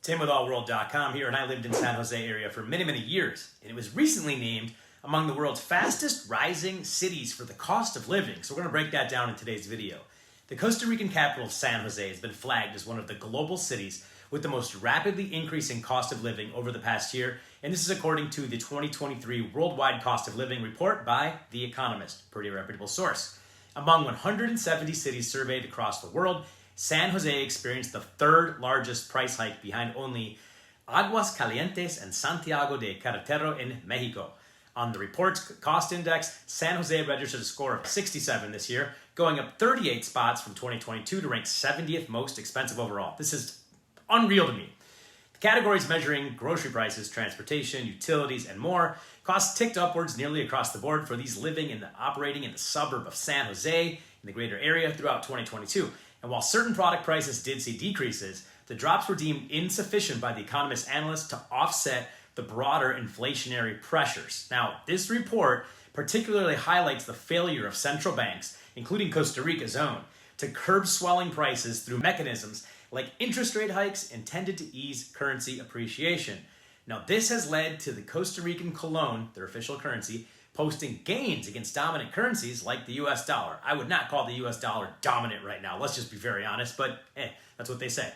Tim with allworld.com here, and I lived in San Jose area for many, many years, and it was recently named among the world's fastest rising cities for the cost of living. So we're going to break that down in today's video. The Costa Rican capital of San Jose has been flagged as one of the global cities with the most rapidly increasing cost of living over the past year, and this is according to the 2023 Worldwide Cost of Living report by The Economist, pretty reputable source. Among 170 cities surveyed across the world, San Jose experienced the third largest price hike behind only Aguascalientes and Santiago de Carretero in Mexico. On the report's cost index, San Jose registered a score of 67 this year, going up 38 spots from 2022 to rank 70th most expensive overall. This is unreal to me. The categories measuring grocery prices, transportation, utilities, and more, costs ticked upwards nearly across the board for these living and operating in the suburb of San Jose in the greater area throughout 2022. And while certain product prices did see decreases, the drops were deemed insufficient by the Economist analysts to offset the broader inflationary pressures. Now, this report particularly highlights the failure of central banks, including Costa Rica's own, to curb swelling prices through mechanisms like interest rate hikes intended to ease currency appreciation. Now, this has led to the Costa Rican colon, their official currency, posting gains against dominant currencies like the US dollar. I would not call the US dollar dominant right now, let's just be very honest, but that's what they say.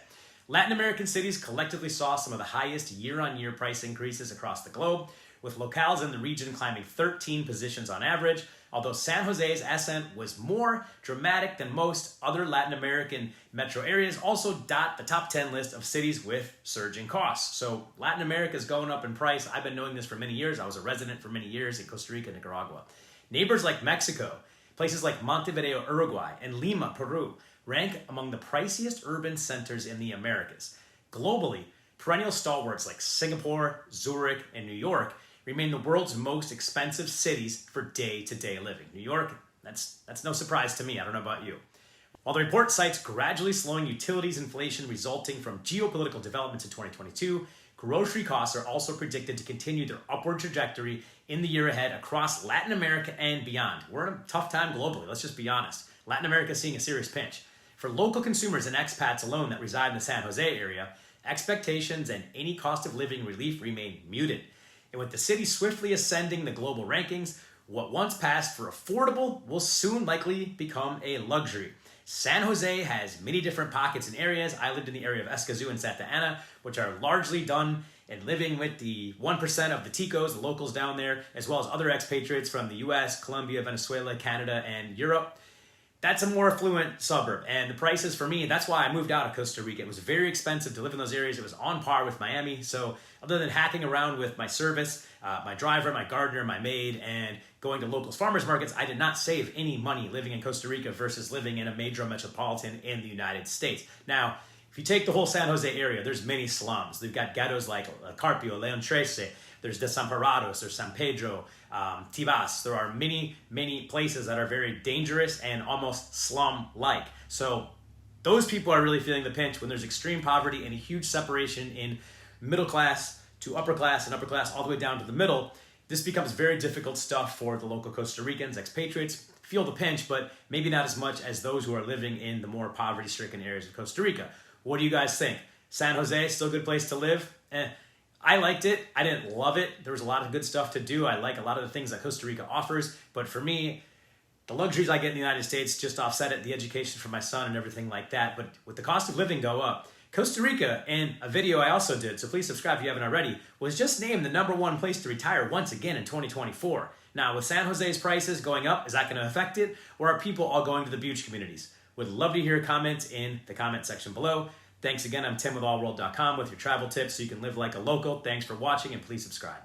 Latin American cities collectively saw some of the highest year-on-year price increases across the globe, with locales in the region climbing 13 positions on average, although San Jose's ascent was more dramatic than most other Latin American metro areas, also dot the top 10 list of cities with surging costs. So Latin America is going up in price. I've been knowing this for many years. I was a resident for many years in Costa Rica, Nicaragua. Neighbors like Mexico, places like Montevideo, Uruguay, and Lima, Peru, rank among the priciest urban centers in the Americas. Globally, perennial stalwarts like Singapore, Zurich, and New York remain the world's most expensive cities for day-to-day living. New York, that's no surprise to me. I don't know about you. While the report cites gradually slowing utilities inflation resulting from geopolitical developments in 2022, grocery costs are also predicted to continue their upward trajectory in the year ahead across Latin America and beyond. We're in a tough time globally, let's just be honest. Latin America is seeing a serious pinch. For local consumers and expats alone that reside in the San Jose area, expectations and any cost of living relief remain muted. And with the city swiftly ascending the global rankings, what once passed for affordable will soon likely become a luxury. San Jose has many different pockets and areas. I lived in the area of Escazú and Santa Ana, which are largely done and living with the 1% of the Ticos, the locals down there, as well as other expatriates from the US, Colombia, Venezuela, Canada, and Europe. That's a more affluent suburb, and the prices for me, that's why I moved out of Costa Rica. It was very expensive to live in those areas. It was on par with Miami, so other than hacking around with my service, my driver, my gardener, my maid, and going to locals farmers markets, I did not save any money living in Costa Rica versus living in a major metropolitan in the United States. Now, if you take the whole San Jose area, there's many slums. They've got ghettos like Carpio, Leon Trece, there's Desamparados, there's San Pedro, Tibas. There are many, many places that are very dangerous and almost slum-like. So those people are really feeling the pinch when there's extreme poverty and a huge separation in middle class to upper class and upper class all the way down to the middle. This becomes very difficult stuff for the local Costa Ricans, expatriates, feel the pinch, but maybe not as much as those who are living in the more poverty-stricken areas of Costa Rica. What do you guys think? San Jose, still a good place to live? I liked it. I didn't love it. There was a lot of good stuff to do. I like a lot of the things that Costa Rica offers. But for me, the luxuries I get in the United States just offset it, the education for my son and everything like that. But with the cost of living go up, Costa Rica, in a video I also did, so please subscribe if you haven't already, was just named the #1 place to retire once again in 2024. Now, with San Jose's prices going up, is that going to affect it? Or are people all going to the beach communities? Would love to hear comments in the comment section below. Thanks again. I'm Tim with allworld.com with your travel tips so you can live like a local. Thanks for watching, and please subscribe.